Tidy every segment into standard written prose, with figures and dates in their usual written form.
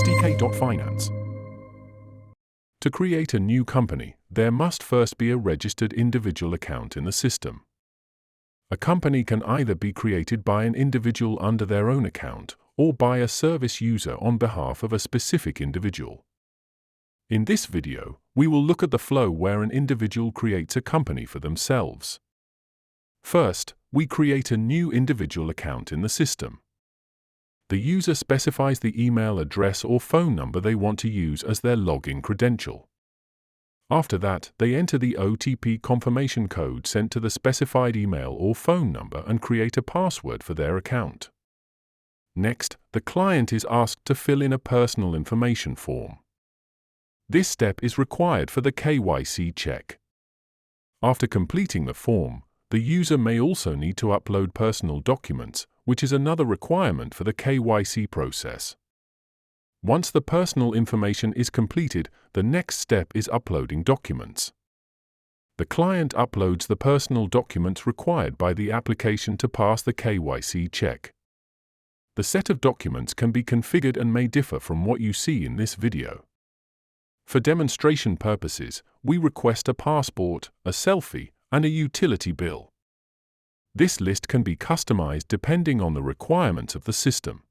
SDK.finance. To create a new company, there must first be a registered individual account in the system. A company can either be created by an individual under their own account or by a service user on behalf of a specific individual. In this video, we will look at the flow where an individual creates a company for themselves. First, we create a new individual account in the system. The user specifies the email address or phone number they want to use as their login credential. After that, they enter the OTP confirmation code sent to the specified email or phone number and create a password for their account. Next, the client is asked to fill in a personal information form. This step is required for the KYC check. After completing the form, the user may also need to upload personal documents, which is another requirement for the KYC process. Once the personal information is completed, the next step is uploading documents. The client uploads the personal documents required by the application to pass the KYC check. The set of documents can be configured and may differ from what you see in this video. For demonstration purposes, we request a passport, a selfie, and a utility bill. This list can be customized depending on the requirements of the system.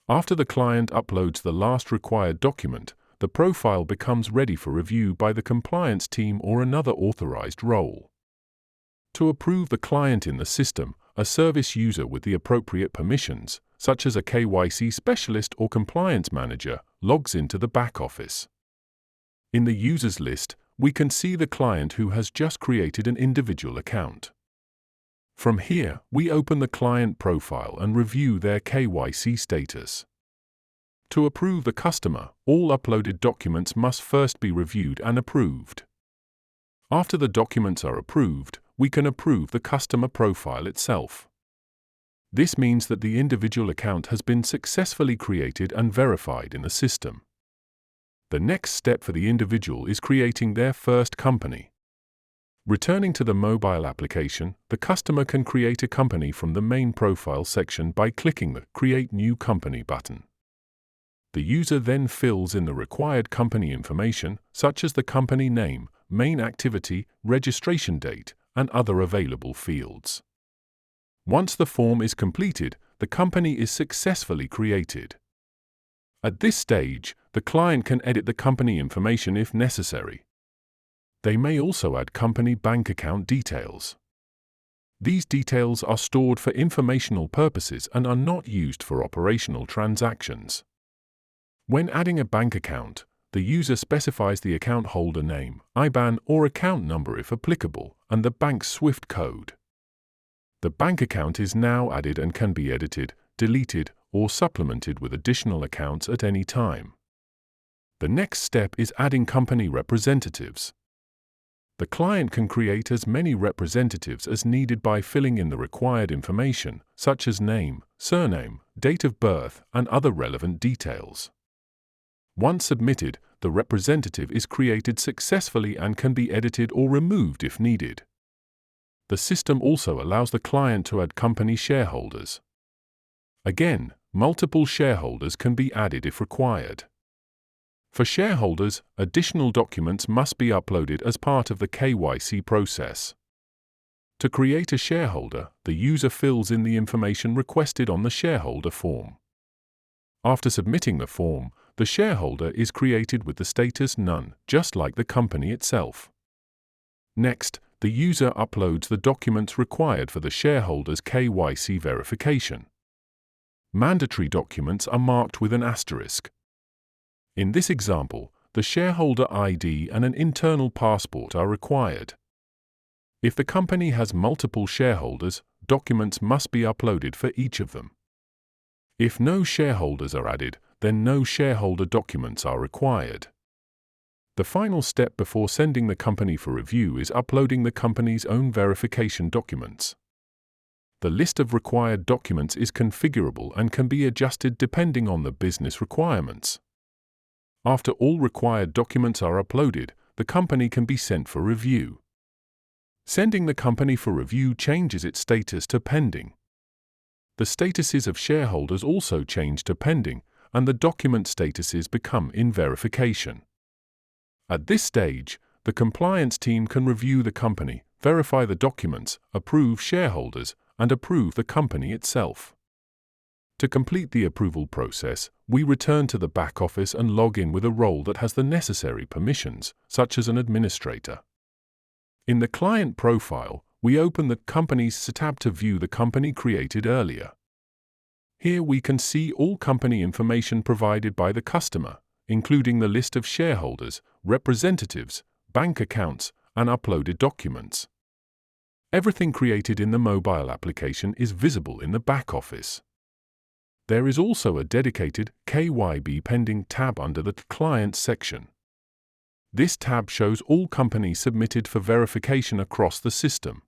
After the client uploads the last required document, the profile becomes ready for review by the compliance team or another authorized role. To approve the client in the system, a service user with the appropriate permissions, such as a KYC specialist or compliance manager, logs into the back office. In the users list, we can see the client who has just created an individual account. From here, we open the client profile and review their KYC status. To approve the customer, all uploaded documents must first be reviewed and approved. After the documents are approved, we can approve the customer profile itself. This means that the individual account has been successfully created and verified in the system. The next step for the individual is creating their first company. Returning to the mobile application, the customer can create a company from the main profile section by clicking the Create New Company button. The user then fills in the required company information, such as the company name, main activity, registration date, and other available fields. Once the form is completed, the company is successfully created. At this stage, the client can edit the company information if necessary. They may also add company bank account details. These details are stored for informational purposes and are not used for operational transactions. When adding a bank account, the user specifies the account holder name, IBAN or account number if applicable, and the bank's SWIFT code. The bank account is now added and can be edited, deleted, or supplemented with additional accounts at any time. The next step is adding company representatives. The client can create as many representatives as needed by filling in the required information, such as name, surname, date of birth, and other relevant details. Once submitted, the representative is created successfully and can be edited or removed if needed. The system also allows the client to add company shareholders. Again, multiple shareholders can be added if required. For shareholders, additional documents must be uploaded as part of the KYC process. To create a shareholder, the user fills in the information requested on the shareholder form. After submitting the form, the shareholder is created with the status None, just like the company itself. Next, the user uploads the documents required for the shareholder's KYC verification. Mandatory documents are marked with an asterisk. In this example, the shareholder ID and an internal passport are required. If the company has multiple shareholders, documents must be uploaded for each of them. If no shareholders are added, then no shareholder documents are required. The final step before sending the company for review is uploading the company's own verification documents. The list of required documents is configurable and can be adjusted depending on the business requirements. After all required documents are uploaded, the company can be sent for review. Sending the company for review changes its status to pending. The statuses of shareholders also change to pending, and the document statuses become in verification. At this stage, the compliance team can review the company, verify the documents, approve shareholders, and approve the company itself. To complete the approval process, we return to the back office and log in with a role that has the necessary permissions, such as an administrator. In the client profile, we open the Companies tab to view the company created earlier. Here we can see all company information provided by the customer, including the list of shareholders, representatives, bank accounts, and uploaded documents. Everything created in the mobile application is visible in the back office. There is also a dedicated KYC pending tab under the Clients section. This tab shows all companies submitted for verification across the system.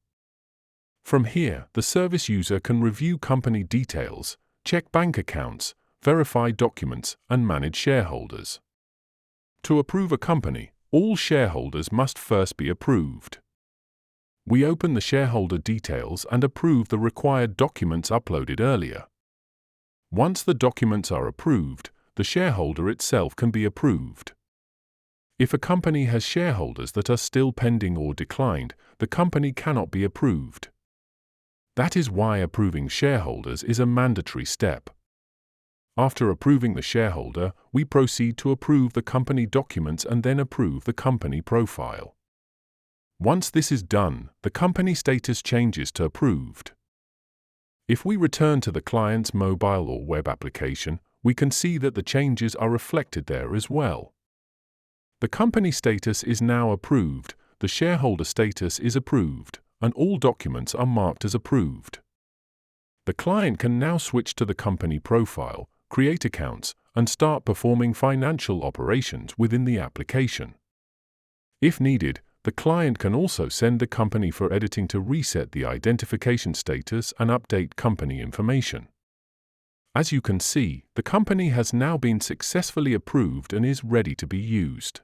From here, the service user can review company details, check bank accounts, verify documents, and manage shareholders. To approve a company, all shareholders must first be approved. We open the shareholder details and approve the required documents uploaded earlier. Once the documents are approved, the shareholder itself can be approved. If a company has shareholders that are still pending or declined, the company cannot be approved. That is why approving shareholders is a mandatory step. After approving the shareholder, we proceed to approve the company documents and then approve the company profile. Once this is done, the company status changes to approved. If we return to the client's mobile or web application, we can see that the changes are reflected there as well. The company status is now approved, the shareholder status is approved, and all documents are marked as approved. The client can now switch to the company profile, create accounts, and start performing financial operations within the application. If needed, the client can also send the company for editing to reset the identification status and update company information. As you can see, the company has now been successfully approved and is ready to be used.